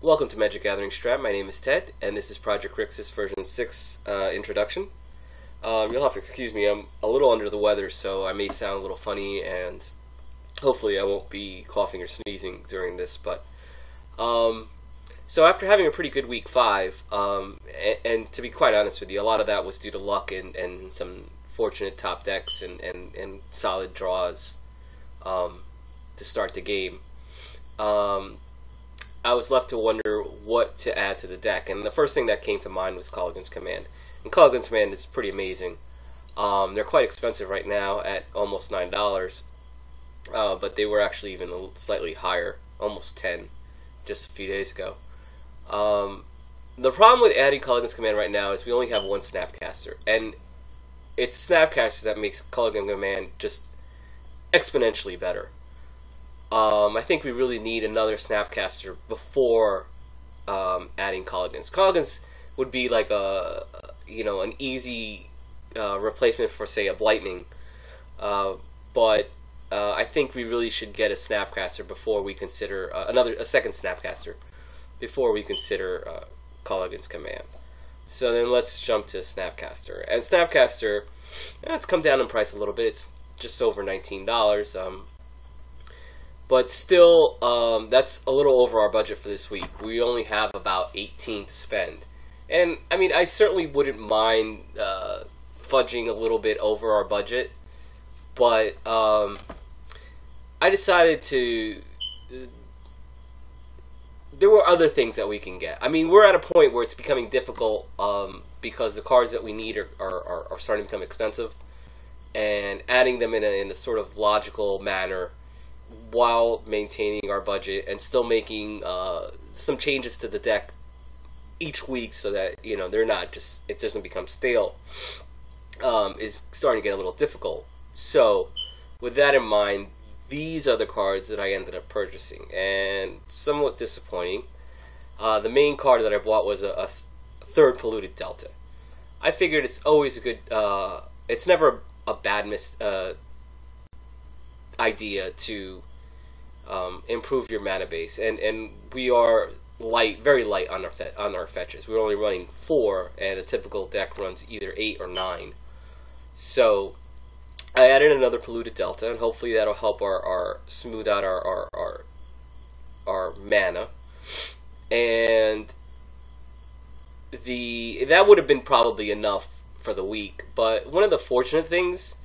Welcome to Magic Gathering Strat. My name is Ted, and this is Project Grixis version 6 introduction. You'll have to excuse me, I'm a little under the weather, so I may sound a little funny, and hopefully I won't be coughing or sneezing during this. But so after having a pretty good week 5, and to be quite honest with you, a lot of that was due to luck and some fortunate top decks and solid draws to start the game. I was left to wonder what to add to the deck, and the first thing that came to mind was Kolaghan's Command. And Kolaghan's Command is pretty amazing. They're quite expensive right now at almost $9, but they were actually even slightly higher, almost 10, just a few days ago. The problem with adding Kolaghan's Command right now is we only have one Snapcaster, and it's Snapcaster that makes Kolaghan's Command just exponentially better. I think we really need another Snapcaster before adding Kolaghan's. Kolaghan's would be like an easy replacement for, say, a Blightning, but I think we really should get a Snapcaster before we consider a second Snapcaster before we consider Kolaghan's Command. So then let's jump to Snapcaster. And Snapcaster, it's come down in price a little bit. It's just over $19. But still, that's a little over our budget for this week. We only have about 18 to spend. And, I mean, I certainly wouldn't mind fudging a little bit over our budget. But I decided to... there were other things that we can get. I mean, we're at a point where it's becoming difficult because the cards that we need are starting to become expensive. And adding them in a sort of logical manner while maintaining our budget and still making some changes to the deck each week so that, you know, they're not just, it doesn't become stale, is starting to get a little difficult. So with that in mind, these are the cards that I ended up purchasing, and somewhat disappointing. The main card that I bought was a third Polluted Delta. I figured it's always a good, it's never a bad idea to improve your mana base, and we are very light on our fetches. We're only running 4, and a typical deck runs either 8 or 9. So I added another Polluted Delta, and hopefully that'll help our smooth out our mana. And that would have been probably enough for the week. But one of the fortunate things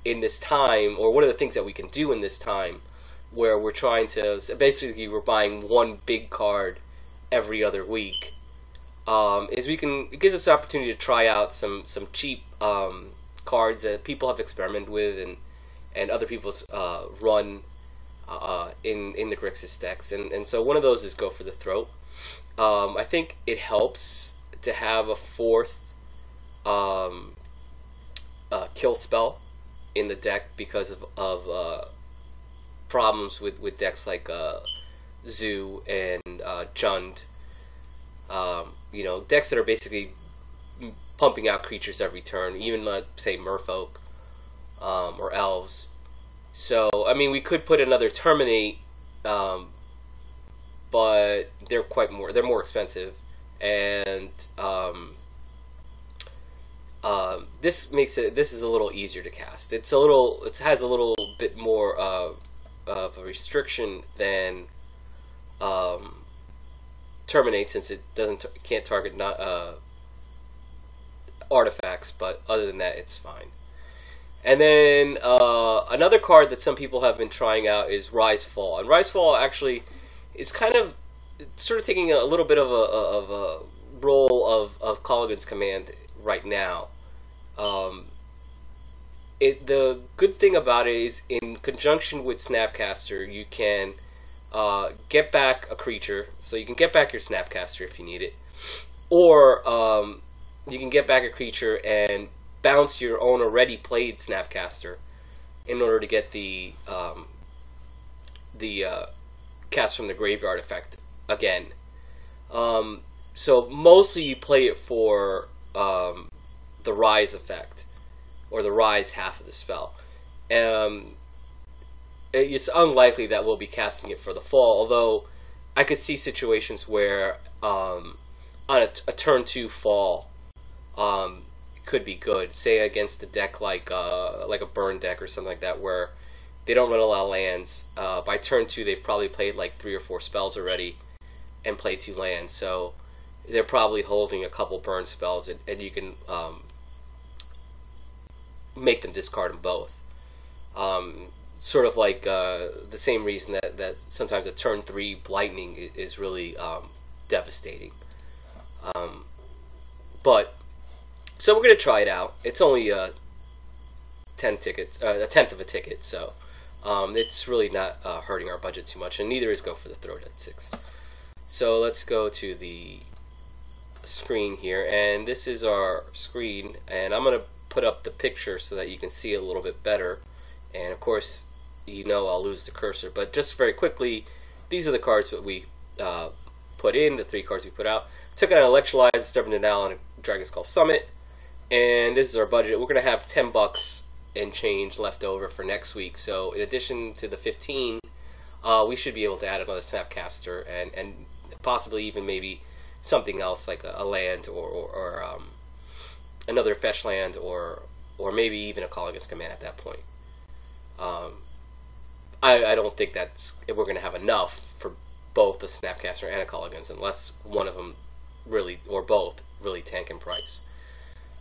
in this time, or one of the things that we can do in this time, where we're trying to, basically we're buying one big card every other week, is it gives us the opportunity to try out some cheap cards that people have experimented with and other people's run in the Grixis decks, and so one of those is Go for the Throat. I think it helps to have a 4th kill spell in the deck because of problems with decks like Zoo and Jund. You know, decks that are basically pumping out creatures every turn, even say Merfolk or Elves. So I mean, we could put another Terminate, but they're more expensive, and this is a little easier to cast. It has a little bit more of a restriction than Terminate, since it can't target artifacts, but other than that, it's fine. And then another card that some people have been trying out is Rise Fall, and Rise Fall actually is sort of taking a little bit of a role of Kolaghan's Command right now. The good thing about it is, in conjunction with Snapcaster, you can get back a creature, so you can get back your Snapcaster if you need it, or you can get back a creature and bounce your own already played Snapcaster in order to get the Cast from the Graveyard effect again. So mostly you play it for the Rise effect, or the Rise half of the spell. It's unlikely that we'll be casting it for the Fall, although I could see situations where on a turn 2 fall could be good. Say against a deck like a burn deck or something like that, where they don't run a lot of lands. By turn 2, they've probably played like 3 or 4 spells already and played 2 lands. So they're probably holding a couple burn spells, and you can make them discard them both. Sort of like the same reason that sometimes a turn 3 Blightning is really devastating. But so we're gonna try it out. It's only 10 tickets, a tenth of a ticket, so it's really not hurting our budget too much, and neither is Go for the Throat at 6. So let's go to the screen here, and this is our screen, and I'm gonna put up the picture so that you can see it a little bit better. And of course, you know I'll lose the cursor, but just very quickly, these are the cards that we put in, the 3 cards we put out. Took out an Electrolyze, Stubborn Denial, and a Dragon Skull Summit. And this is our budget. We're going to have $10 and change left over for next week. So in addition to the 15, we should be able to add another Snapcaster and possibly even maybe something else like a land or another fetch land or maybe even a Call Against Command at that point. I don't think we're going to have enough for both the Snapcaster and a Call Against, unless one of them really, or both, really tank in price.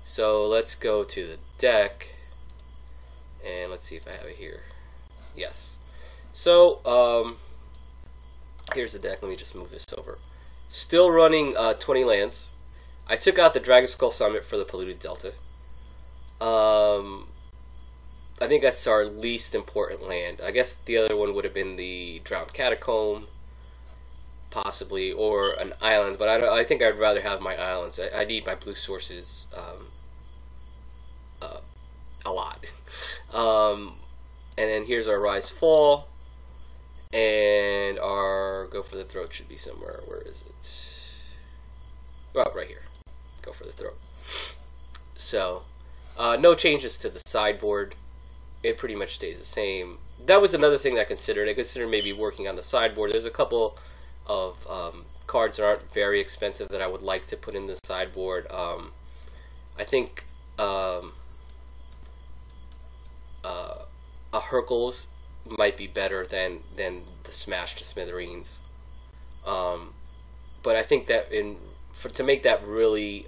So let's go to the deck, and let's see if I have it here. Yes. So here's the deck. Let me just move this over. Still running 20 lands. I took out the Dragon Skull Summit for the Polluted Delta. I think that's our least important land. I guess the other one would have been the Drowned Catacomb, possibly, or an island, but I think I'd rather have my islands. I need my blue sources a lot. And then here's our Rise Fall, and our Go for the Throat should be somewhere. Where is it? Oh, right here. Go for the Throat. So, no changes to the sideboard. It pretty much stays the same. That was another thing that I considered. I considered maybe working on the sideboard. There's a couple of cards that aren't very expensive that I would like to put in the sideboard. I think a Hercules might be better than the Smash to Smithereens. But I think that to make that really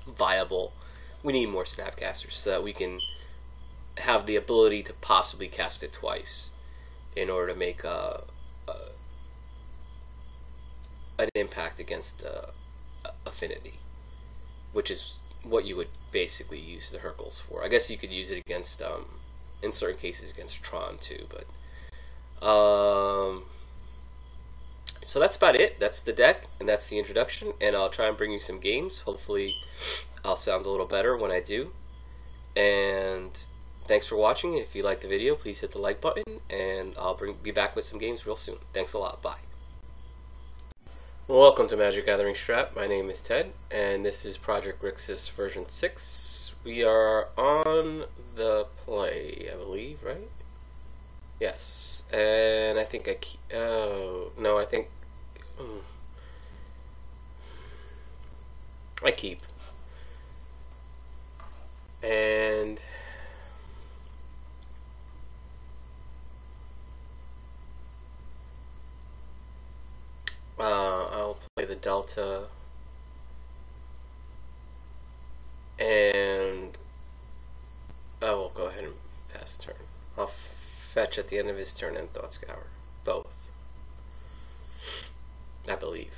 viable, we need more Snapcasters so that we can have the ability to possibly cast it twice in order to make an impact against Affinity, which is what you would basically use the Hercules for. I guess you could use it against, in certain cases, against Tron too, but so that's about it. That's the deck, and that's the introduction, and I'll try and bring you some games. Hopefully I'll sound a little better when I do. And thanks for watching. If you liked the video, please hit the like button, and I'll be back with some games real soon. Thanks a lot. Bye. Welcome to Magic Gathering Strat. My name is Ted, and this is Project Grixis version 6. We are on the play, I believe, right? Yes. And I think I keep... Oh, no, I think... I keep. And... I'll play the Delta, and I will go ahead and pass the turn. I'll fetch at the end of his turn and Thought Scour. Both. I believe.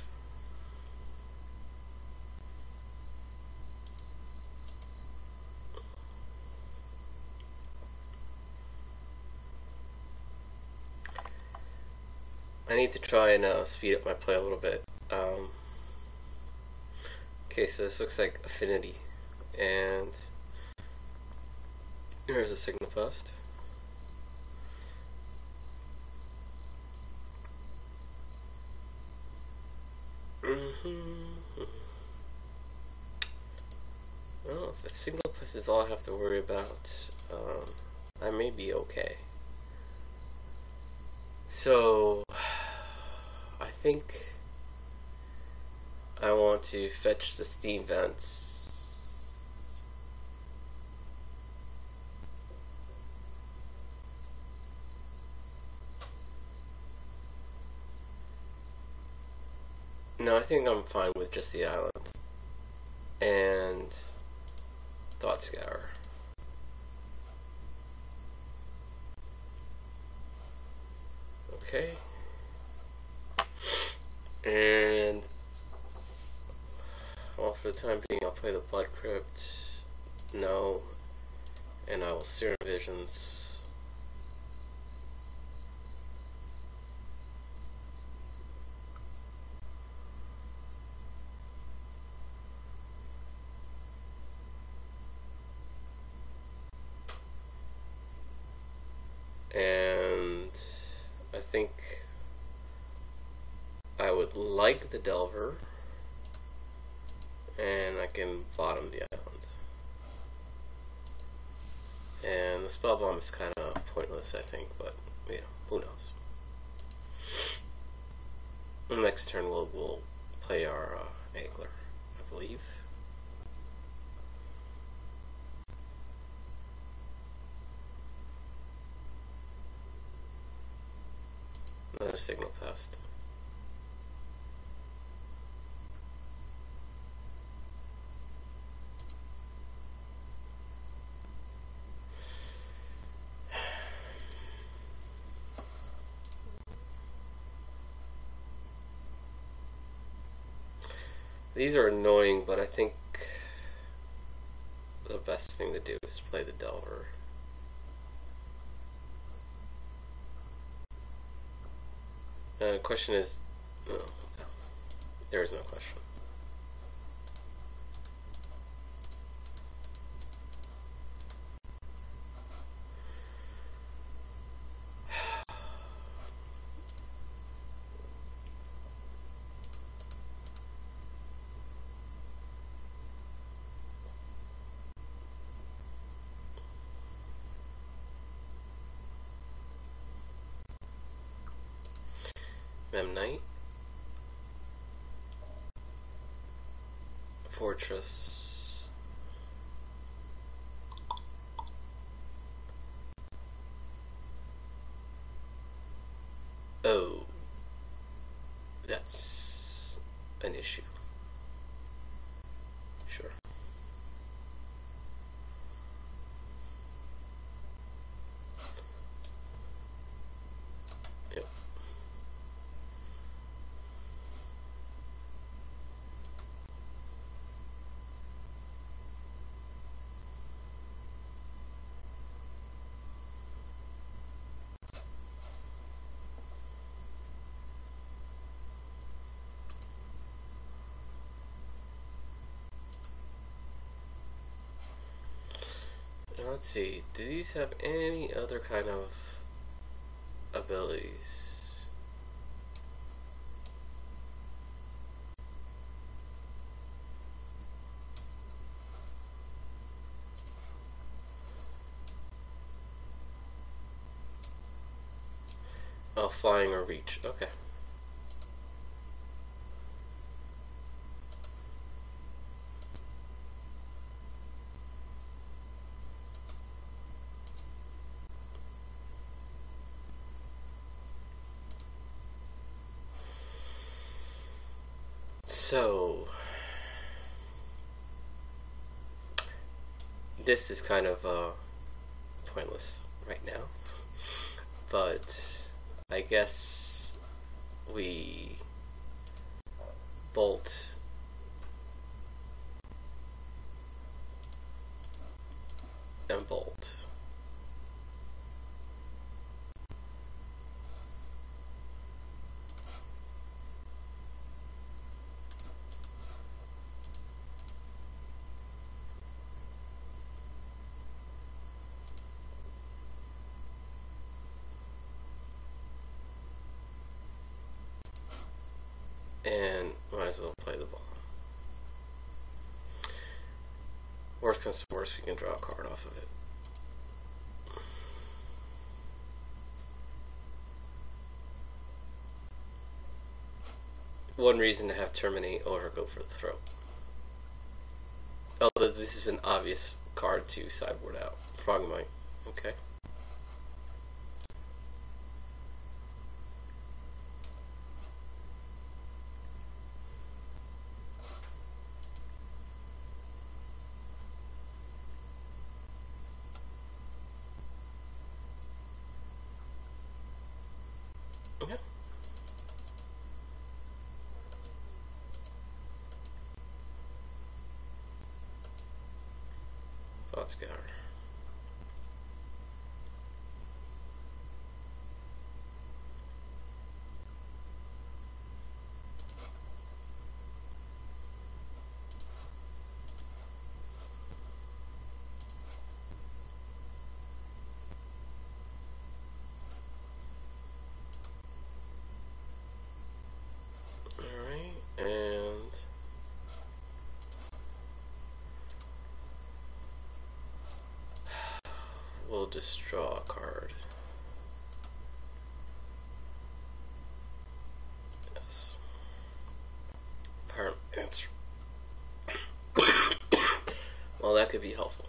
I need to try and speed up my play a little bit. Okay, so this looks like Affinity, and here's a Signal Post. Well, if a Signal Post is all I have to worry about, I may be okay. So think I want to fetch the steam vents. No, I think I'm fine with just the island. And Thought Scour. Okay. And well, for the time being, I'll play the Blood Crypt. No. And I will Serum Visions. And I think I would like the Delver, and I can bottom the island. And the Spellbomb is kind of pointless, I think, but you know, who knows. Next turn we'll play our Angler, I believe. Another Signal Pest. These are annoying, but I think the best thing to do is play the Delver. The question is, no, there is no question. Memnite, Fortress, oh, that's an issue. Sure. Yep. Let's see, do these have any other kind of abilities? Oh, flying or reach, okay. So, this is kind of pointless right now, but I guess we bolt and bolt. And might as well play the ball. Worst comes to worst, we can draw a card off of it. one reason to have Terminate or go for the throat. Although this is an obvious card to sideboard out. Frogmite. Okay. Okay. Thought Scour. And we'll just draw a card. Yes. Pyromancer. Well, that could be helpful.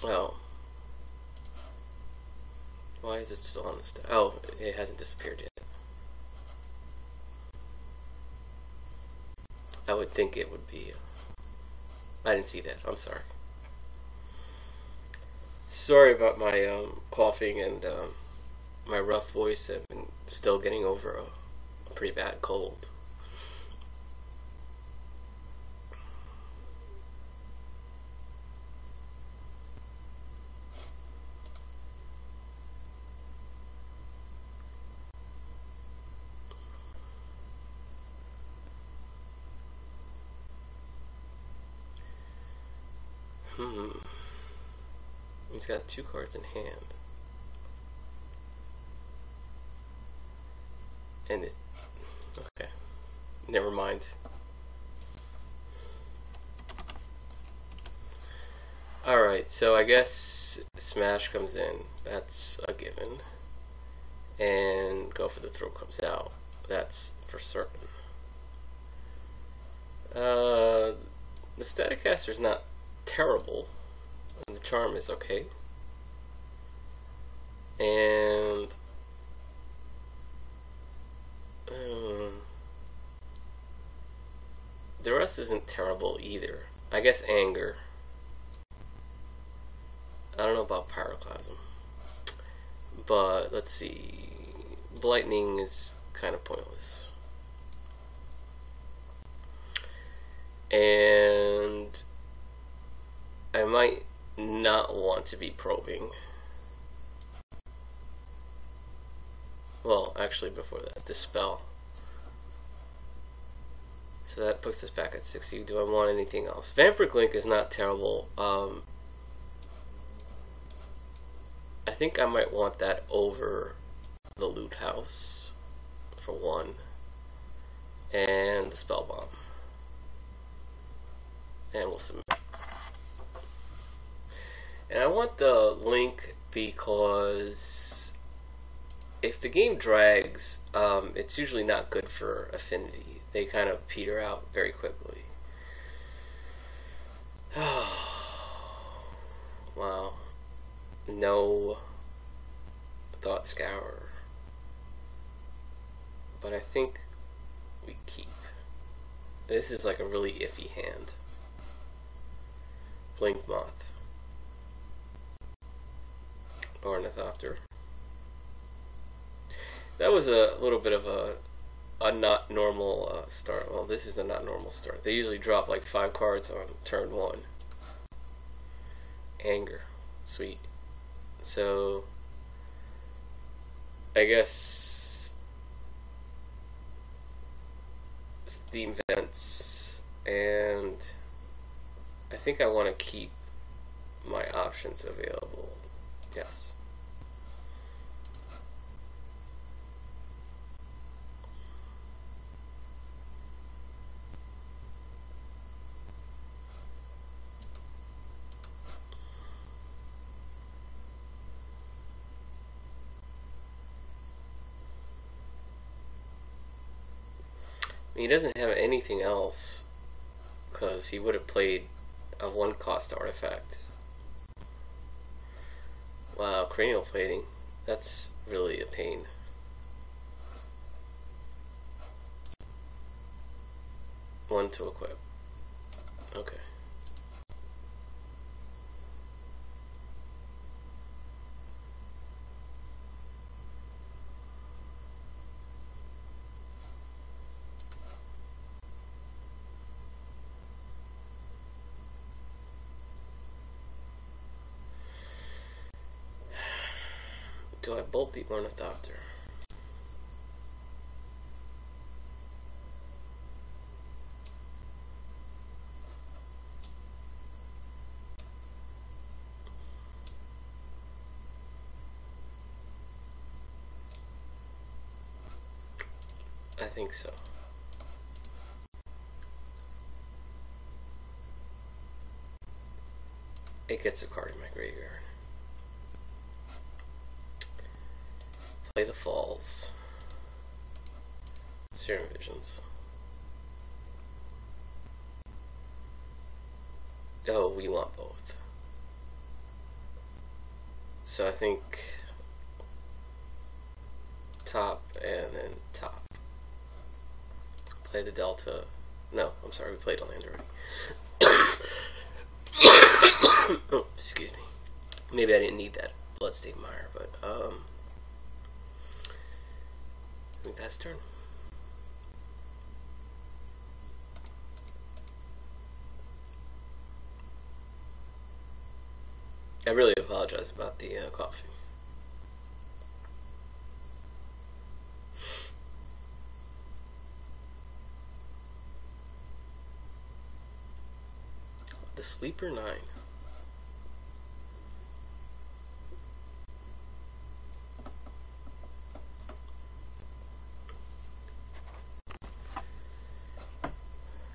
Oh. Why is it still on the stack? Oh, it hasn't disappeared yet. I would think it would be. I didn't see that. I'm sorry. Sorry about my coughing and my rough voice. I've been still getting over a pretty bad cold. He's got 2 cards in hand. And it... Okay. Never mind. Alright, so I guess Smash comes in. That's a given. And Go for the Throat comes out. That's for certain. The Staticaster's not terrible. And the Charm is okay. And Duress isn't terrible either. I guess Anger. I don't know about Pyroclasm. But let's see. Blightning is kind of pointless. And I might not want to be probing. Well, actually before that, Dispel. So that puts us back at 60. Do I want anything else? Vampiric Link is not terrible. I think I might want that over the Loot House for 1. And the Spellbomb. And we'll submit. And I want the Link because if the game drags, it's usually not good for Affinity. They kind of peter out very quickly. Wow. No Thought Scour. But I think we keep. This is like a really iffy hand. Blink Moth. Ornithopter. That was a little bit of a not normal start. Well, this is a not normal start. They usually drop like 5 cards on turn 1. Anger. Sweet. So, I guess Steam Vents, and I think I want to keep my options available. Yes. He doesn't have anything else, because he would have played a 1-cost artifact. Wow, cranial plating. That's really a pain. One to equip. Okay. Do I bolt the Ornithopter? I think so. It gets a card in my graveyard. Play the Falls. Serum Visions. Oh, we want both. So I think top and then top. Play the Delta. No, I'm sorry, we played a land already. Oh, excuse me. Maybe I didn't need that Bloodstained Mire, but I think that's turn. I really apologize about the coffee. The Sleeper 9.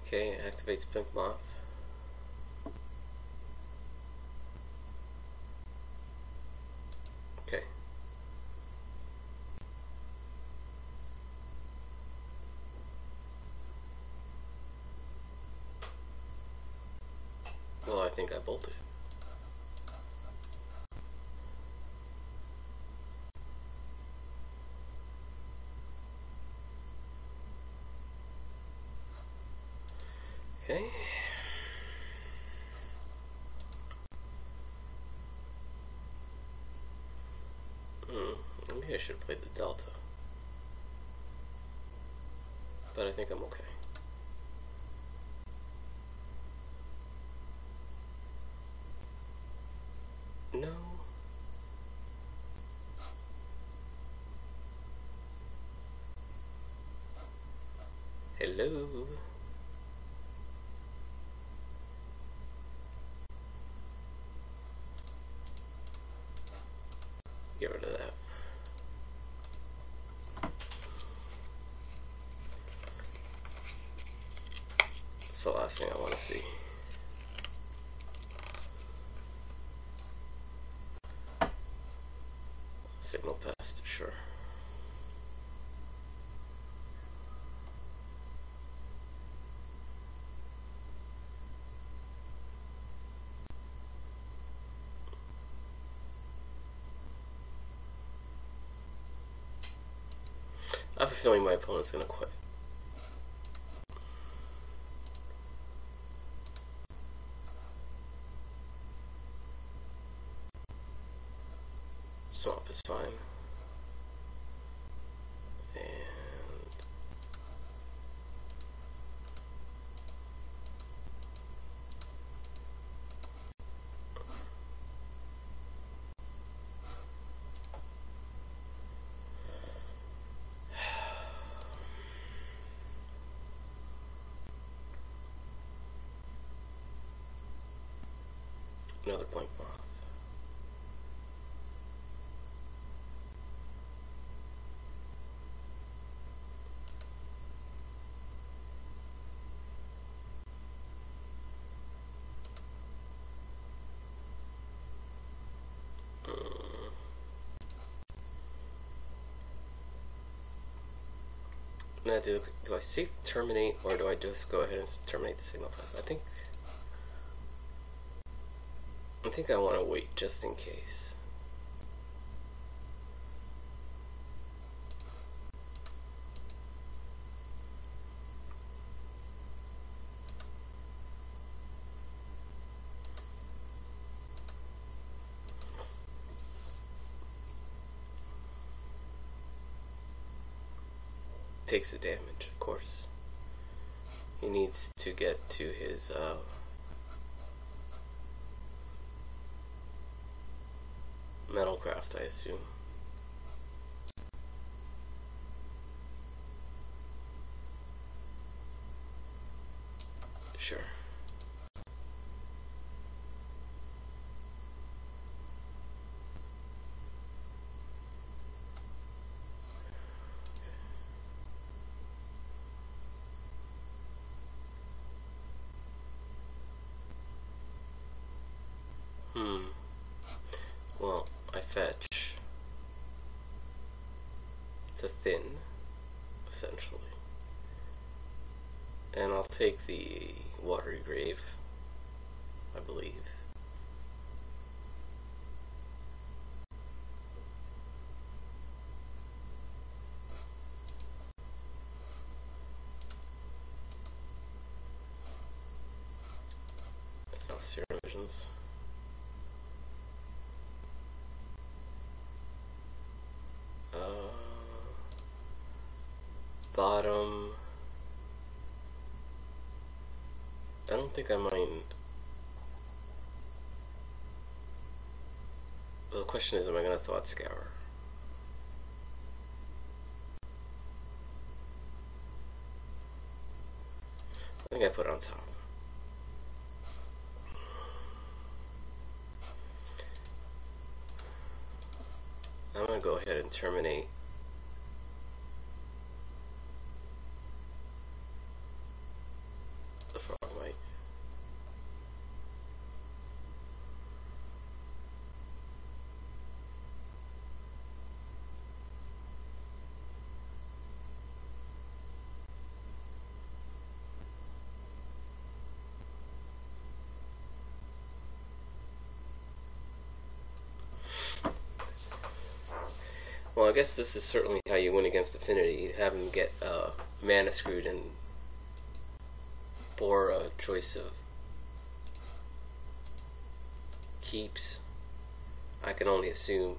Okay, activates Pink Moth. Okay. Well, I think I bolted. Okay. Maybe I should have played the Delta. But I think I'm okay. No. Hello. Get rid of that. That's the last thing I want to see. Signal pest, sure. I have a feeling my opponent's gonna quit. Swamp is fine. And another Blank Moth. Now, do I save Terminate, or do I just go ahead and terminate the signal pass? I think I want to wait just in case. Takes the damage, of course. He needs to get to his Metalcraft, I assume. Sure. Well, I fetch. It's a thin, essentially. And I'll take the Watery Grave, I believe. Now Serum Visions. Bottom. I don't think I mind. Well, the question is, am I going to Thought Scour? I think I put it on top. I'm going to go ahead and terminate. Well, I guess this is certainly how you win against Affinity. You have him get mana screwed and for a choice of keeps. I can only assume.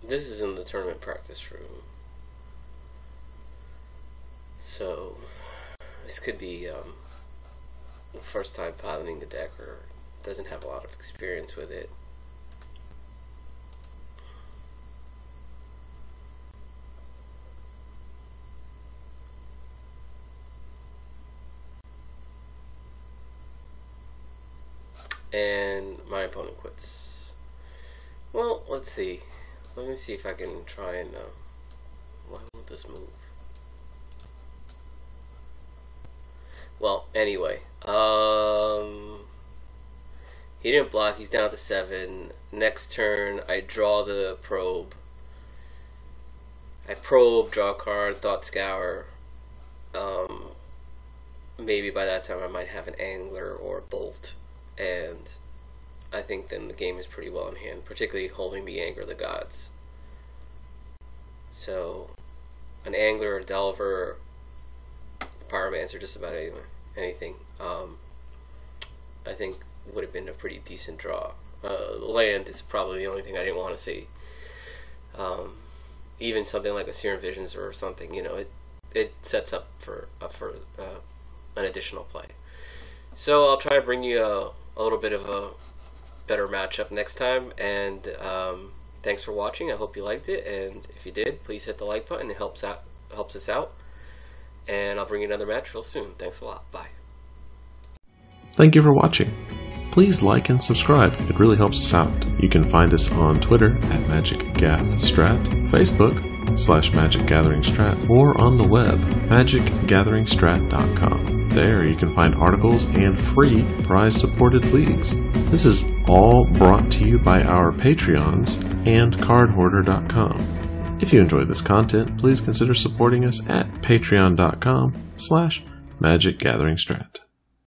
This is in the tournament practice room, so this could be the first time piloting the deck, or doesn't have a lot of experience with it. And my opponent quits. Well, let's see. Let me see if I can try and, why won't this move? Well, anyway, he didn't block, he's down to 7. Next turn, I draw the probe. I probe, draw a card, Thought Scour. Maybe by that time I might have an Angler or a Bolt, and I think then the game is pretty well in hand, particularly holding the Anger of the Gods. So, an Angler, a Delver, a Pyromancer, just about anything, I think would have been a pretty decent draw. Land is probably the only thing I didn't want to see. Even something like a Serum Visions or something, you know, it sets up for an additional play. So I'll try to bring you a little bit of a better matchup next time, and thanks for watching. I hope you liked it, and if you did, please hit the like button. It helps us out, and I'll bring you another match real soon. Thanks a lot. Bye. Thank you for watching. Please like and subscribe. It really helps us out. You can find us on Twitter at MagicGathStrat, Facebook magicgatheringstrat, or on the web, magicgatheringstrat.com. There you can find articles and free prize-supported leagues. This is all brought to you by our Patreons and cardhoarder.com. If you enjoy this content, please consider supporting us at patreon.com/magicgatheringstrat.